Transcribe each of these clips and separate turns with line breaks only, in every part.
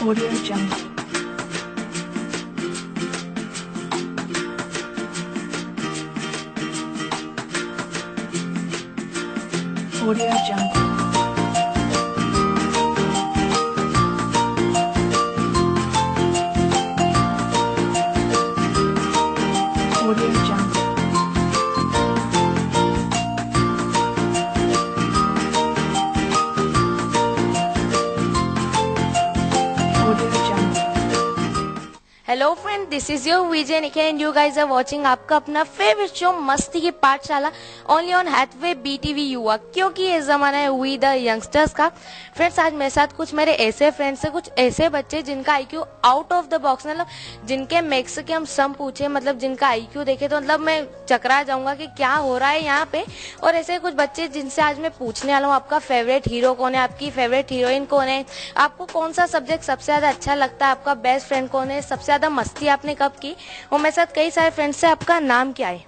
Audio Jungle. Audio Jungle. Audio Jungle. Audio Jungle.
Hello friend, this is your Vijay Nikhil and you guys are watching आपका अपना favourite show मस्ती की पाठशाला only on Hathaway BTV युवा, क्योंकि ये जमाना है वी द यंगस्टर्स का। फ्रेंड्स, आज मेरे साथ कुछ मेरे ऐसे फ्रेंड्स हैं, कुछ ऐसे बच्चे जिनका IQ out of the box, मतलब जिनके मैक्स के हम सम पूछे, मतलब जिनका आईक्यू देखे तो मतलब मैं चकरा जाऊंगा कि क्या हो रहा है यहाँ पे। और ऐसे कुछ बच्चे जिनसे आज मैं पूछने वाला हूँ, आपका फेवरेट हीरो कौन है, आपकी फेवरेट हीरोइन कौन है, आपको कौन सा सब्जेक्ट सबसे ज्यादा अच्छा लगता है, आपका बेस्ट फ्रेंड कौन है, सबसे ज्यादा मस्ती आपने कब की। और मेरे साथ कई सारे फ्रेंड्स से। आपका नाम क्या है?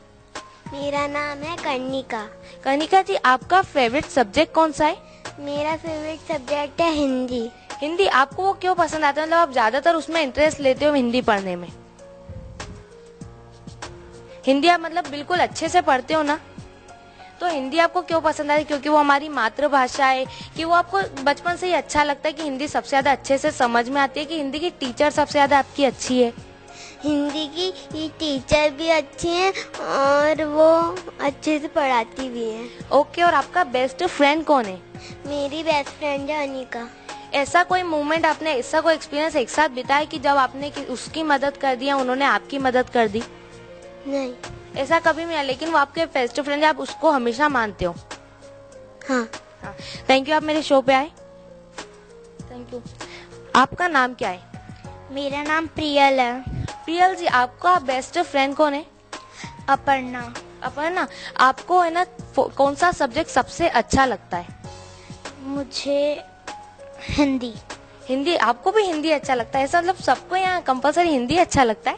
मेरा नाम है कर्णिका।
कनिका जी, आपका फेवरेट सब्जेक्ट कौन सा है?
मेरा फेवरेट सब्जेक्ट है हिंदी।
हिंदी। आपको वो क्यों पसंद आता है, मतलब आप ज्यादातर उसमें इंटरेस्ट लेते हो हिंदी पढ़ने में? हिंदी आप मतलब बिल्कुल अच्छे से पढ़ते हो ना? तो हिंदी आपको क्यों पसंद आई? क्योंकि वो हमारी मातृभाषा है, कि वो आपको बचपन से ही अच्छा लगता है कि हिंदी सबसे ज्यादा अच्छे से समझ में आती है, कि हिंदी की टीचर सबसे ज्यादा आपकी अच्छी है?
हिंदी की टीचर भी अच्छी हैं और वो अच्छे से पढ़ाती भी हैं।
ओके। और आपका बेस्ट फ्रेंड कौन है?
मेरी बेस्ट फ्रेंड है अनिका।
ऐसा कोई मोमेंट आपने, ऐसा कोई एक्सपीरियंस एक साथ बिताया कि जब आपने उसकी मदद कर दी या उन्होंने आपकी मदद कर दी?
नहीं।
ऐसा कभी नहीं, लेकिन वो आपके बेस्ट फ्रेंड है, आप उसको हमेशा मानते हो?
हाँ।
थैंक यू, आप मेरे शो पे आए। Thank you. आपका नाम क्या है?
मेरा नाम प्रियल है।
प्रियल जी, आपका बेस्ट फ्रेंड कौन है?
अपर्णा।
अपर्णा, आपको है ना कौन सा सब्जेक्ट सबसे अच्छा लगता है?
मुझे हिंदी।
हिंदी। आपको भी हिंदी अच्छा लगता है? ऐसा मतलब सबको यहाँ कंपलसरी हिंदी अच्छा लगता है?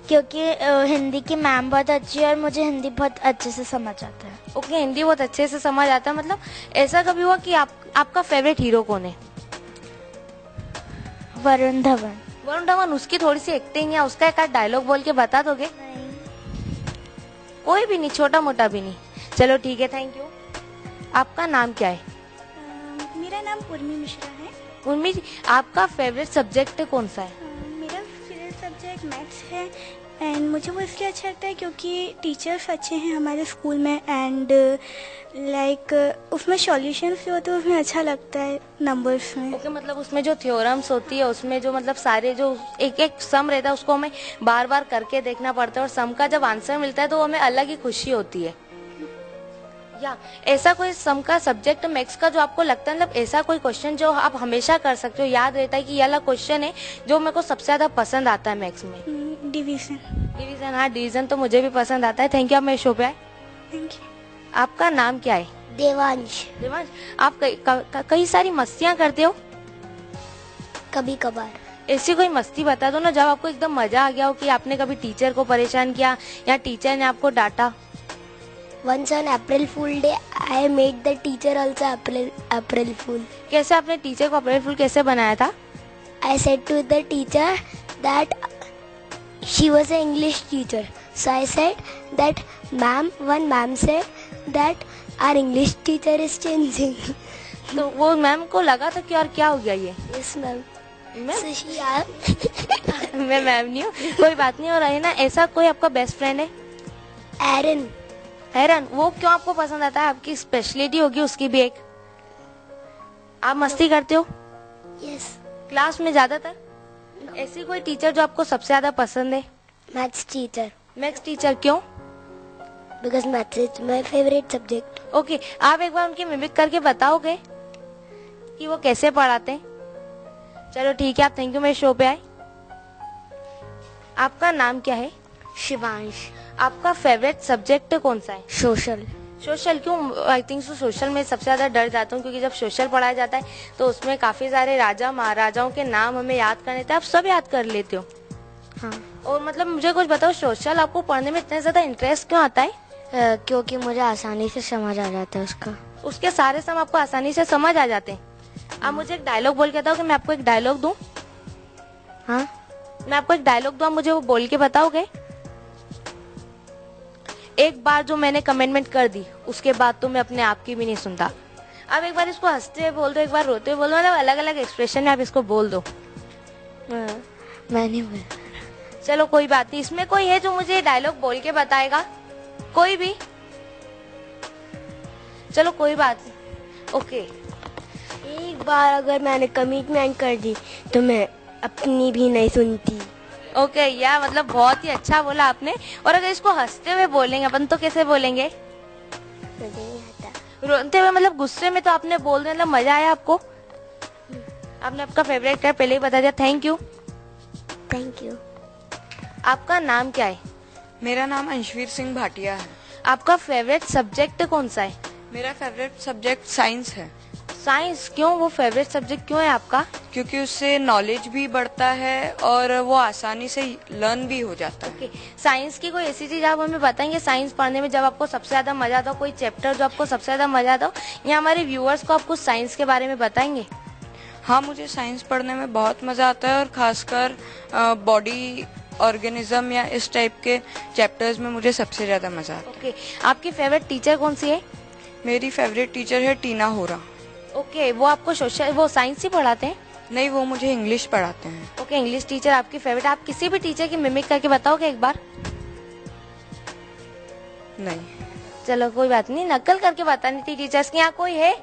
क्योंकि हिंदी की मैम बहुत अच्छी है और मुझे हिंदी बहुत अच्छे से समझ आता है।
ओके, हिंदी बहुत अच्छे से समझ आता है। मतलब ऐसा कभी हुआ कि आपका फेवरेट हीरो कौन है?
वरुण धवन।
वरुण धवन। उसकी थोड़ी सी एक्टिंग या उसका एक आध डायलॉग बोल के बता दोगे? कोई भी नहीं, छोटा मोटा भी नहीं? चलो ठीक है, थैंक यू। आपका नाम क्या है?
मेरा नाम उर्मी मिश्रा है।
उर्मी जी, आपका फेवरेट सब्जेक्ट कौन सा है?
मेरा फेवरेट सब्जेक्ट मैथ्स है एंड मुझे वो इसलिए अच्छा लगता है क्योंकि टीचर्स अच्छे हैं हमारे स्कूल में एंड लाइक उसमें सॉल्यूशंस जो होते हैं उसमें अच्छा लगता है नंबर्स में।
ओके, मतलब उसमें जो थ्योरम्स होती है, उसमें जो मतलब सारे जो एक एक सम रहता है उसको हमें बार बार करके देखना पड़ता है, और सम का जब आंसर मिलता है तो हमें अलग ही खुशी होती है। या ऐसा कोई सम का सब्जेक्ट मैथ्स का जो आपको लगता है, मतलब ऐसा कोई क्वेश्चन जो आप हमेशा कर सकते हो, याद रहता है कि ये वाला क्वेश्चन है जो मेरे को सबसे ज्यादा पसंद आता है मैथ्स में?
डिवीजन।
डिवीजन। हाँ, डिवीजन तो मुझे भी पसंद आता है। थैंक यू, आप मेरे शो पे आए।
Thank you.
आपका नाम क्या है?
देवांश।
देवांश, आप कई सारी मस्तियाँ करते हो?
कभी कभार।
ऐसी कोई मस्ती बता दो ना जब आपको एकदम मजा आ गया हो, कि आपने कभी टीचर को परेशान किया या टीचर ने आपको डांटा।
Once on April Fool Day, I made the teacher also April Fool.
कैसे आपने टीचर को अप्रैल फूल कैसे बनाया था?
I said to the teacher that she was an English teacher. So I said that one ma'am said that our English teacher is changing.
तो वो ma'am को लगा था कि यार क्या हो गया ये?
Yes ma'am.
Ma'am?
So she asked.
मैं मैम नहीं हूँ, कोई बात नहीं। और है ना ऐसा कोई आपका बेस्ट फ्रेंड है?
Aaron.
हैरन, वो क्यों आपको पसंद आता है? आपकी स्पेशलिटी होगी उसकी भी एक। आप मस्ती करते हो
Yes.
क्लास में ज्यादातर? ऐसी कोई टीचर जो आपको सबसे ज्यादा पसंद है?
Maths teacher.
Maths teacher. क्यों?
Because maths is my favorite subject.
Okay, आप एक बार उनकी मिमिक करके बताओगे कि वो कैसे पढ़ाते हैं? चलो ठीक है, आप थैंक यू, मेरे शो पे आए। आपका नाम क्या है?
शिवांश।
आपका फेवरेट सब्जेक्ट कौन सा है?
सोशल।
सोशल। क्यों? आई थिंक सो सोशल में सबसे ज्यादा डर जाता हूँ, क्योंकि जब सोशल पढ़ाया जाता है तो उसमें काफी सारे राजा महाराजाओं के नाम हमें याद करने थे। आप सब याद कर लेते हो?
हाँ।
और मतलब मुझे कुछ बताओ, सोशल आपको पढ़ने में इतना ज्यादा इंटरेस्ट क्यों आता है?
क्योंकि मुझे आसानी से समझ आ जाता है उसका।
उसके सारे सम आपको आसानी से समझ आ जाते हैं? आप मुझे एक डायलॉग बोल के बताओ कि मैं आपको एक डायलॉग दूं।
हाँ,
मैं आपको एक डायलॉग दूँ, आप मुझे वो बोल के बताओगे? एक बार जो मैंने कमेंटमेंट कर दी उसके बाद तो मैं अपने आप की भी नहीं सुनता। अब एक बार इसको हंसते हुए बोल दो, एक बार रोते हुए बोल दो, मतलब अलग अलग एक्सप्रेशन में आप इसको बोल दो।
मैंने बोला।
चलो कोई बात नहीं, इसमें कोई है जो मुझे ये डायलॉग बोल के बताएगा? कोई भी? चलो कोई बात नहीं, ओके।
एक बार अगर मैंने कमिटमेंट कर दी तो मैं अपनी भी नहीं सुनती।
ओके यार, मतलब बहुत ही अच्छा बोला आपने। और अगर इसको हंसते हुए बोलेंगे अपन तो कैसे बोलेंगे?
मुझे नहीं आता।
रोते हुए मतलब गुस्से में तो आपने बोल दिया, मतलब मजा आया आपको? आपने आपका फेवरेट एक्टर पहले ही बता दिया, थैंक यू।
Thank you.
आपका नाम क्या है?
मेरा नाम अंशवीर सिंह भाटिया है।
आपका फेवरेट सब्जेक्ट कौन सा है?
मेरा फेवरेट सब्जेक्ट साइंस है,
साइंस। क्यों वो फेवरेट सब्जेक्ट क्यों है आपका?
क्योंकि उससे नॉलेज भी बढ़ता है और वो आसानी से लर्न भी हो जाता है।
ओके, साइंस की कोई ऐसी चीज आप हमें बताएंगे साइंस पढ़ने में जब आपको सबसे ज्यादा मजा आता हो, कोई चैप्टर जो आपको सबसे ज्यादा मजा आता हो, या हमारे व्यूअर्स को आप कुछ साइंस के बारे में बताएंगे?
हाँ, मुझे साइंस पढ़ने में बहुत मजा आता है और खासकर बॉडी ऑर्गेनिज्म या इस टाइप के चैप्टर्स में मुझे सबसे ज्यादा मजा आता है।
ओके, आपकी फेवरेट टीचर कौन सी है?
मेरी फेवरेट टीचर है टीना होरा।
ओके, वो आपको सोशल वो साइंस ही पढ़ाते हैं?
नहीं, वो मुझे इंग्लिश पढ़ाते हैं।
ओके, इंग्लिश टीचर आपकी फेवरेट। आप किसी भी टीचर की मिमिक करके बताओगे एक बार?
नहीं।
चलो कोई बात नहीं, नकल करके बतानी थी टीचर्स की। यहाँ कोई है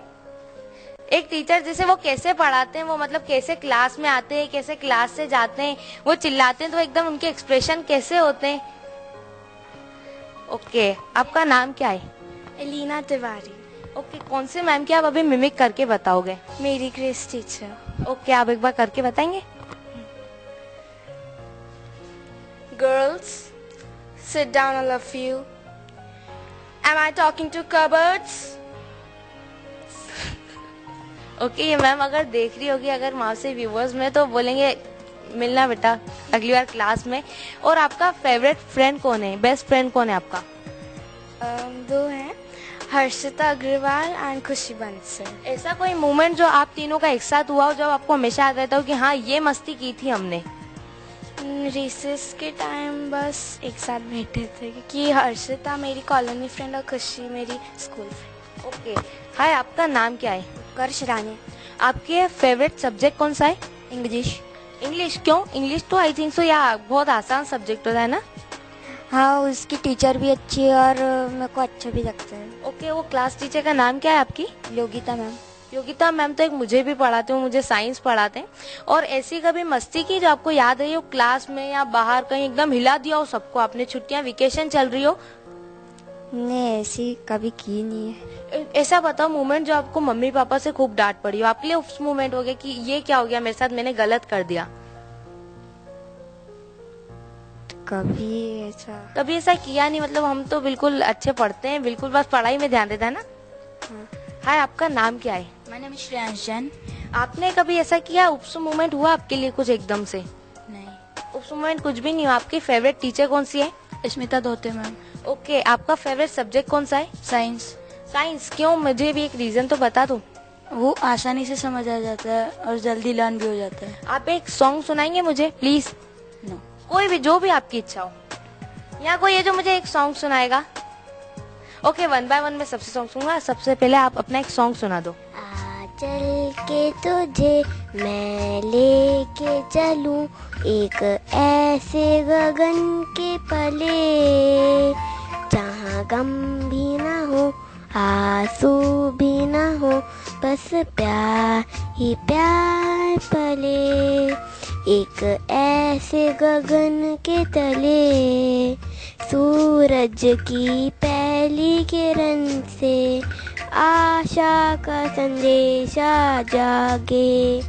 एक टीचर जिसे वो कैसे पढ़ाते हैं, वो मतलब कैसे क्लास में आते हैं, कैसे क्लास से जाते हैं, वो चिल्लाते हैं तो एकदम उनके एक्सप्रेशन कैसे होते हैं? ओके, आपका नाम क्या है?
एलिना तिवारी।
ओके, कौन से मैम की आप अभी मिमिक करके बताओगे?
मेरी ग्रेस टीचर।
ओके, आप एक बार करके बताएंगे?
Girls, sit down all of you. Am I talking to cupboards?
Okay, ये मैम अगर देख रही होगी, अगर वहाँ से व्यूवर्स में, तो बोलेंगे मिलना बेटा अगली बार क्लास में। और आपका फेवरेट फ्रेंड कौन है, बेस्ट फ्रेंड कौन है आपका?
दो हैं, हर्षिता अग्रवाल एंड खुशी बंसल।
ऐसा कोई मोमेंट जो आप तीनों का एक साथ हुआ हो, जब आपको हमेशा याद रहता हो कि हाँ ये मस्ती की थी हमने?
रिसेस के टाइम बस एक साथ बैठे थे क्योंकि हर्षिता मेरी कॉलोनी फ्रेंड और खुशी मेरी स्कूल फ्रेंड।
ओके, हाय, आपका नाम क्या है?
कर्ष रानी।
आपके फेवरेट सब्जेक्ट कौन सा है?
इंग्लिश।
इंग्लिश। क्यों? इंग्लिश तो आई थिंक सो या बहुत आसान सब्जेक्ट होता है ना?
हाँ, उसकी टीचर भी अच्छी है और मेरे को अच्छा भी लगता है।
ओके, वो क्लास टीचर का नाम क्या है आपकी?
योगिता मैम।
योगिता मैम तो एक मुझे भी पढ़ाते हो, मुझे साइंस पढ़ाते हैं। और ऐसी कभी मस्ती की जो आपको याद रही हो क्लास में या बाहर कहीं, एकदम हिला दिया हो सबको आपने, छुट्टियां वेकेशन चल रही हो?
नहीं, ऐसी कभी की नहीं है।
ऐसा बताओ मोमेंट जो आपको मम्मी पापा से खूब डांट पड़ी हो, आपके लिए उस मोमेंट हो गया कि ये क्या हो गया मेरे साथ, मैंने गलत कर दिया? कभी ऐसा किया नहीं? मतलब हम तो बिल्कुल अच्छे पढ़ते हैं, बिल्कुल बस पढ़ाई में ध्यान देता है ना? हाय, आपका नाम क्या है?
मेरा नाम श्रेयांश जैन।
आपने कभी ऐसा किया, उप्स मोमेंट हुआ आपके लिए कुछ एकदम से?
नहीं।
उप्स मोमेंट कुछ भी नहीं हुआ। आपकी फेवरेट टीचर कौन सी है?
स्मिता धोते मैम।
ओके, आपका फेवरेट सब्जेक्ट कौन सा है?
साइंस।
साइंस। क्यों? मुझे भी एक रीजन तो बता दो।
वो आसानी से समझ आ जाता है और जल्दी लर्न भी हो जाता है।
आप एक सॉन्ग सुनाएंगे मुझे प्लीज?
नो।
कोई भी, जो भी आपकी इच्छा हो। यहाँ कोई है जो मुझे एक सॉन्ग सुनाएगा? ओके, 1 by 1 मैं सबसे सॉन्ग सुनूंगा। सबसे पहले आप अपना एक सॉन्ग सुना दो।
आ चल के तुझे मैं लेके चलूं एक ऐसे गगन के पले, जहाँ गम भी ना हो आंसू भी ना हो, बस प्यार ही प्यार पले, एक ऐसे गगन के तले, सूरज की पहली किरण से आशा का संदेशा जागे,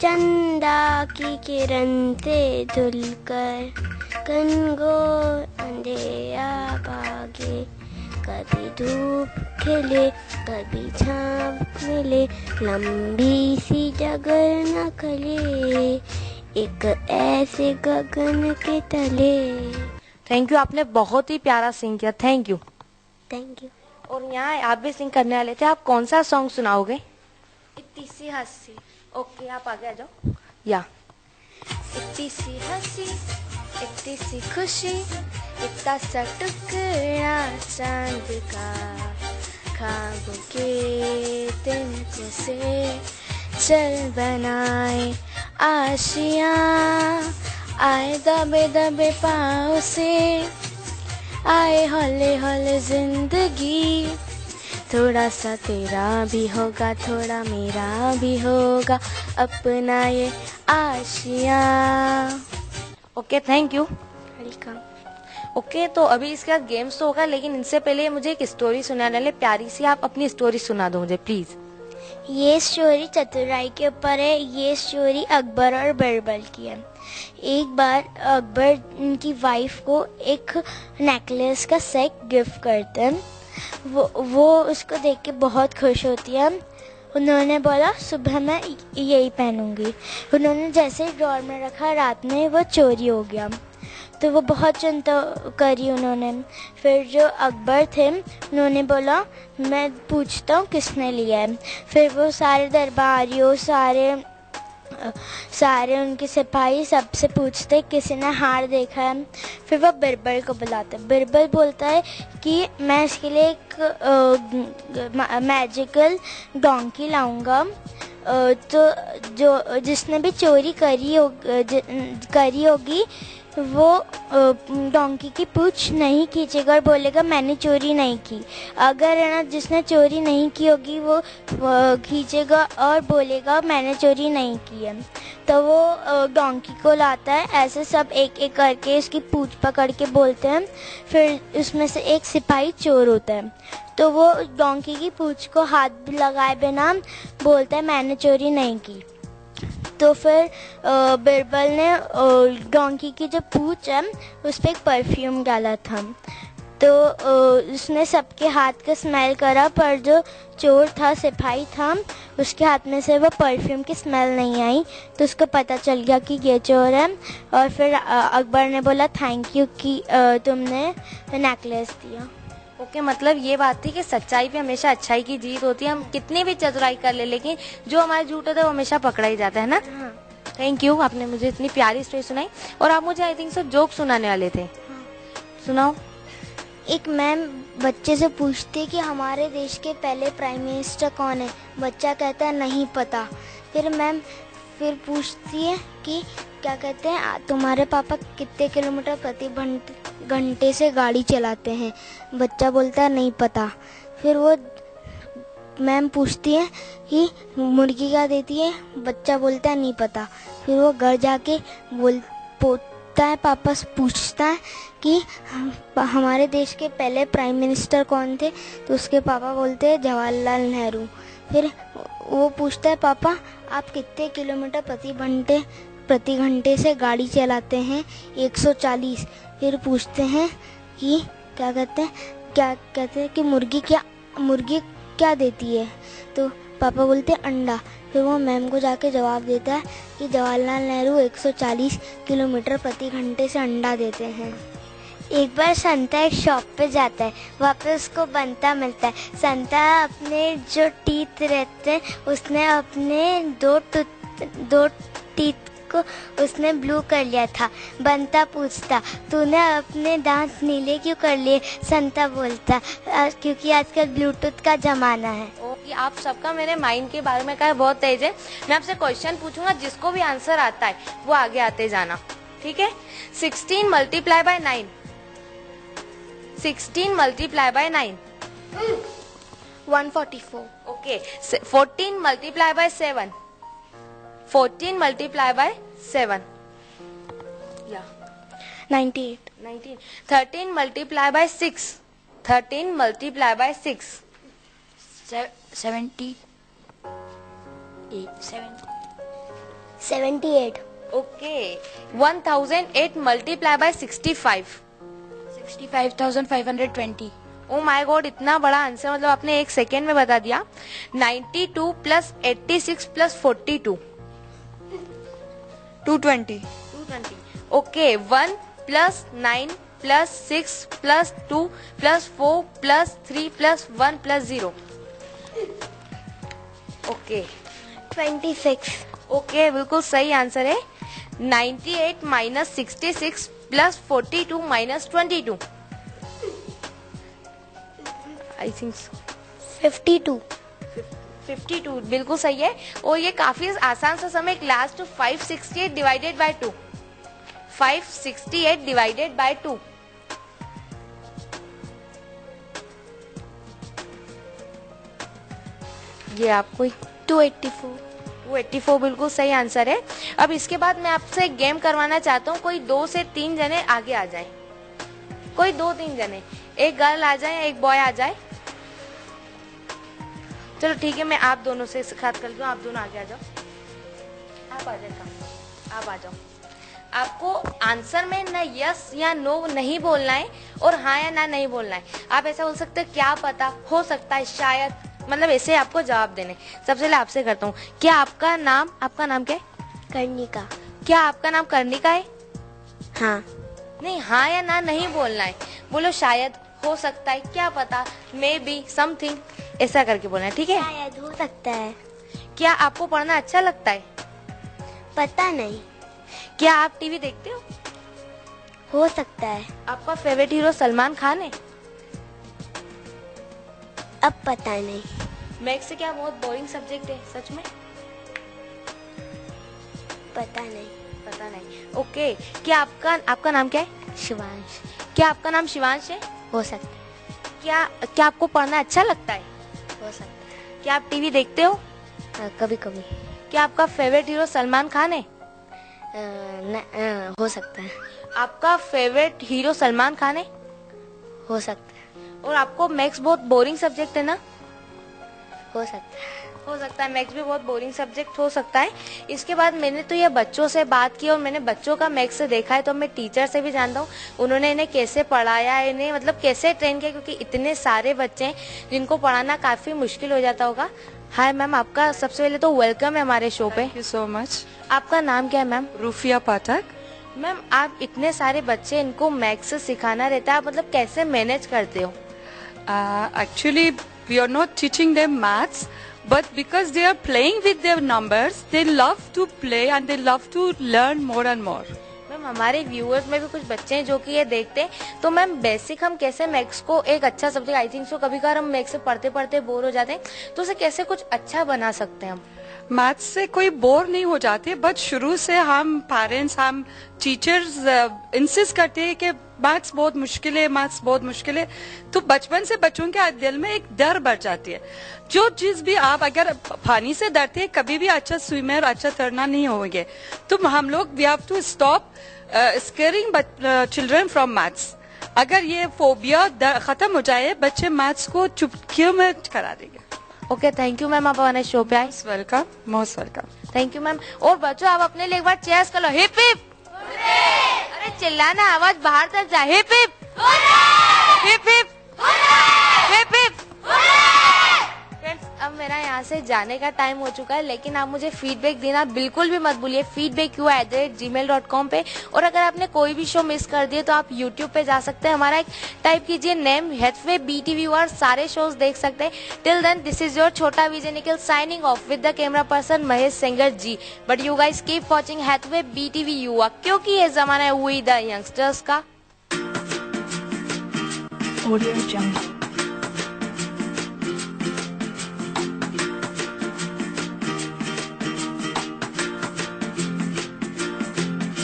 चंदा की किरण से धुलकर घनघोर अंधेरा भागे, कभी धूप खिले कभी छाँव मिले, लंबी सी जगह न खले, एक ऐसे गगन के तले।
थैंक यू, आपने बहुत ही प्यारा सिंग किया, थैंक यू।
Thank you.
और यहाँ आप भी सिंग करने वाले थे, आप कौन सा सॉन्ग सुनाओगे?
इतनी सी हंसी।
ओके, आप आगे आ जाओ। या इतनी सी हंसी, इतनी सी खुशी, इतना सा टुकड़ा चांद का, ख्वाब के दिन जैसे चल बनाए आशियाँ, आए दबे दबे पाँव से, आए हौले हौले जिंदगी, थोड़ा सा तेरा भी होगा, थोड़ा मेरा भी होगा, अपना ये आशियाँ। Okay, thank you.
Welcome.
Okay, तो अभी इसके बाद गेम्स तो होगा, लेकिन इनसे पहले मुझे एक स्टोरी सुनाने वाले, प्यारी सी। आप अपनी स्टोरी सुना दो मुझे प्लीज।
ये स्टोरी चतुराई के ऊपर है। ये स्टोरी अकबर और बिरबल की है। एक बार अकबर उनकी वाइफ को एक नेकलेस का सेट गिफ्ट करते हैं। वो उसको देख के बहुत खुश होती है। उन्होंने बोला सुबह मैं यही पहनूंगी। उन्होंने जैसे ही ड्रॉर में रखा, रात में वो चोरी हो गया। तो वो बहुत चिंता करी उन्होंने। फिर जो अकबर थे उन्होंने बोला मैं पूछता हूँ किसने लिया है। फिर वो सारे दरबारियों, सारे उनके सिपाही सबसे पूछते किसी ने हार देखा है। फिर वो बिरबल को बुलाते। बिरबल बोलता है कि मैं इसके लिए एक मैजिकल डोंकी लाऊंगा। तो जिसने भी चोरी करी होगी वो डोंकी की पूंछ नहीं खींचेगा और बोलेगा मैंने चोरी नहीं की। अगर है ना जिसने चोरी नहीं की होगी वो खींचेगा और बोलेगा मैंने चोरी नहीं की है। तो वो डोंकी को लाता है। ऐसे सब एक एक करके उसकी पूंछ पकड़ के बोलते हैं। फिर उसमें से एक सिपाही चोर होता है। तो वो डोंकी की पूंछ को हाथ लगाए बिना बोलता है मैंने चोरी नहीं की। तो फिर बिरबल ने डोंकी की जो पूंछ है उस पर एक परफ्यूम डाला था। तो उसने सबके हाथ का स्मेल करा, पर जो चोर था, सिपाही था, उसके हाथ में से वो परफ्यूम की स्मेल नहीं आई। तो उसको पता चल गया कि ये चोर है। और फिर अकबर ने बोला थैंक यू कि तुमने नेकलेस दिया।
ओके, मतलब ये बात थी कि सच्चाई पे हमेशा अच्छाई की जीत होती है। हम कितनी भी चतुराई कर ले, लेकिन जो हमारे झूठ होता है वो हमेशा पकड़ा ही जाता है ना। थैंक यू, आपने मुझे इतनी प्यारी स्टोरी सुनाई। और आप मुझे आई थिंक सो जोक सुनाने वाले थे। सुनाओ।
एक मैम बच्चे से पूछती है कि हमारे देश के पहले प्राइम मिनिस्टर कौन है। बच्चा कहता है नहीं पता। फिर मैम फिर पूछती है कि क्या कहते हैं तुम्हारे पापा कितने किलोमीटर प्रति घंटे से गाड़ी चलाते हैं। बच्चा बोलता है नहीं पता। फिर वो मैम पूछती है कि मुर्गी क्या देती है। बच्चा बोलता है नहीं पता। फिर वो घर जाके बोलता है पापा से पूछता है कि हमारे देश के पहले प्राइम मिनिस्टर कौन थे। तो उसके पापा बोलते हैं जवाहरलाल नेहरू। फिर वो पूछता है पापा आप कितने किलोमीटर प्रति घंटे से गाड़ी चलाते हैं। 140। फिर पूछते हैं कि क्या कहते हैं कि मुर्गी क्या देती है। तो पापा बोलते हैं अंडा। फिर वो मैम को जाके जवाब देता है कि जवाहरलाल नेहरू 140 किलोमीटर प्रति घंटे से अंडा देते हैं। एक बार संता एक शॉप पे जाता है। वहाँ पे उसको बंता मिलता है। संता अपने जो टीथ रहते हैं उसने अपने दो टीथ को उसने ब्लू कर लिया था। बंता पूछता तूने अपने दांत नीले क्यों कर लिए। संता बोलता क्योंकि आजकल ब्लूटूथ का जमाना है।
कि आप सबका मेरे माइंड के बारे में क्या बहुत तेज है। मैं आपसे क्वेश्चन पूछूंगा, जिसको भी आंसर आता है वो आगे आते जाना, ठीक है। 16 multiply by 9। 16 multiply by 9
144।
Okay. 14 multiply by 7। 14 multiply by 7 या
98।
19। 13 multiply by 6। 13 multiply by 6
78।
78।
Okay. 1008 multiply by 65।
65,520।
Oh my God, इतना बड़ा आंसर मतलब आपने 1 सेकेंड में बता दिया। 92 plus 86 plus 42
220।
220। Okay. 1 plus 9 plus 6 plus 2 plus 4 plus 3 plus 1 plus 0। Okay
26।
Okay, बिल्कुल सही आंसर है। 98 minus 66 plus 42 minus 22. I think so.
52.
52 बिल्कुल सही है। और ये काफी आसान सा समय, class two 568 divided by 2। 568 divided by 2। ये आपको
284.
284 बिल्कुल सही आंसर है। अब इसके बाद मैं आपसे एक गेम करवाना चाहता हूँ। कोई 2 से 3 जने आगे आ जाए, कोई 2-3 जने, एक गर्ल आ जाए, एक बॉय आ जाए। चलो ठीक है, मैं आप दोनों से साथ कर दूं, आप दोनों आगे आ जाओ। आप आ जाए, आप आ जाओ। आपको आंसर में ना यस या नो नहीं बोलना है और हाँ या ना नहीं बोलना है। आप ऐसा बोल सकते हो क्या पता, हो सकता है, शायद, मतलब ऐसे आपको जवाब देने। सबसे पहले आपसे करता हूँ, क्या आपका नाम क्या है?
कर्णिका.
क्या आपका नाम कर्णिका है?
हाँ.
नहीं, हाँ या ना नहीं बोलना है। बोलो शायद, हो सकता है, क्या पता, मे बी, समथिंग, ऐसा करके बोलना है, ठीक है?
शायद, हो सकता है.
क्या आपको पढ़ना अच्छा लगता है?
पता नहीं.
क्या आप टीवी देखते
हो सकता है.
आपका फेवरेट हीरो सलमान खान है?
अब पता नहीं.
मैथ्स से क्या बहुत बोरिंग सब्जेक्ट है सच में?
पता नहीं.
पता नहीं, ओके। क्या आपका नाम क्या है?
शिवांश.
क्या आपका नाम शिवांश है?
हो सकता है.
क्या आपको पढ़ना अच्छा लगता है?
हो सकता है.
क्या आप टीवी देखते हो?
कभी कभी.
क्या आपका फेवरेट हीरो सलमान खान है?
हो सकता है.
आपका फेवरेट हीरो सलमान खान है?
हो सकता है.
और आपको मैथ्स बहुत बोरिंग सब्जेक्ट है ना?
हो सकता है.
हो सकता है, मैथ्स भी बहुत बोरिंग सब्जेक्ट हो सकता है। इसके बाद मैंने तो ये बच्चों से बात की और मैंने बच्चों का मैथ्स से देखा है, तो मैं टीचर से भी जानता हूँ उन्होंने इन्हें कैसे पढ़ाया, इन्हें मतलब कैसे ट्रेन किया, क्योंकि इतने सारे बच्चे हैं जिनको पढ़ाना काफी मुश्किल हो जाता होगा। हाय मैम, आपका सबसे पहले तो वेलकम है हमारे शो पे।
Thank you so much.
आपका नाम क्या है मैम?
रूफिया पाठक।
मैम, आप इतने सारे बच्चे, इनको मैथ्स सिखाना रहता है, आप मतलब कैसे मैनेज करते हो?
Actually, we are not teaching them maths, but because they are playing with their numbers, they love to play and they love to learn more and more.
Ma'am, हमारे व्यूअर्स में भी कुछ बच्चे हैं जो कि ये देखते हैं, तो मैम बेसिक हम कैसे मैथ्स को एक अच्छा सब्जेक्ट, आई थिंक सो कभी कभार हम मैथ्स से पढ़ते पढ़ते बोर हो जाते हैं, तो उसे कैसे कुछ अच्छा बना सकते हैं हम?
मैथ्स से कोई बोर नहीं हो जाते, बट शुरू से हम पेरेंट्स, हम टीचर्स इंसिस्ट करते हैं कि मैथ्स बहुत मुश्किल है, मैथ्स बहुत मुश्किल है, तो बचपन से बच्चों के दिल में एक डर बढ़ जाती है। जो चीज भी आप अगर पानी से डरते हैं, कभी भी अच्छा स्विमर, अच्छा तैरना नहीं होंगे। तो हम लोग we have to stop scaring children from maths. अगर ये फोबिया खत्म हो जाए, बच्चे मैथ्स को चुटकियों में करा देंगे।
ओके, थैंक यू मैम, आप हमारे शो पे आए।
Welcome, most welcome.
Thank you ma'am. और बच्चों, आप अपने लिए एक बार चेयर्स कर लो। हिप हिप, अरे चिल्लाना, आवाज बाहर तक जाए। Hip hip, hip hip, hip hip. Friends, अब मेरा यहाँ से जाने का टाइम हो चुका है, लेकिन आप मुझे फीडबैक देना बिल्कुल भी मत भूलिए feedback@gmail.com पे। और अगर आपने कोई भी शो मिस कर दिए तो आप YouTube पे जा सकते हैं, हमारा एक टाइप कीजिए नेम हैथवे BTV और सारे शोज देख सकते हैं। Till then, this is your छोटा Vijay Nikhil signing off with the camera person Mahesh Sengar ji. But you guys keep watching Hathaway BTV Yuva, क्योंकि ये जमाना है वी द यंगस्टर्स का।
Audio Jungle.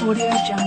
Audio Jungle.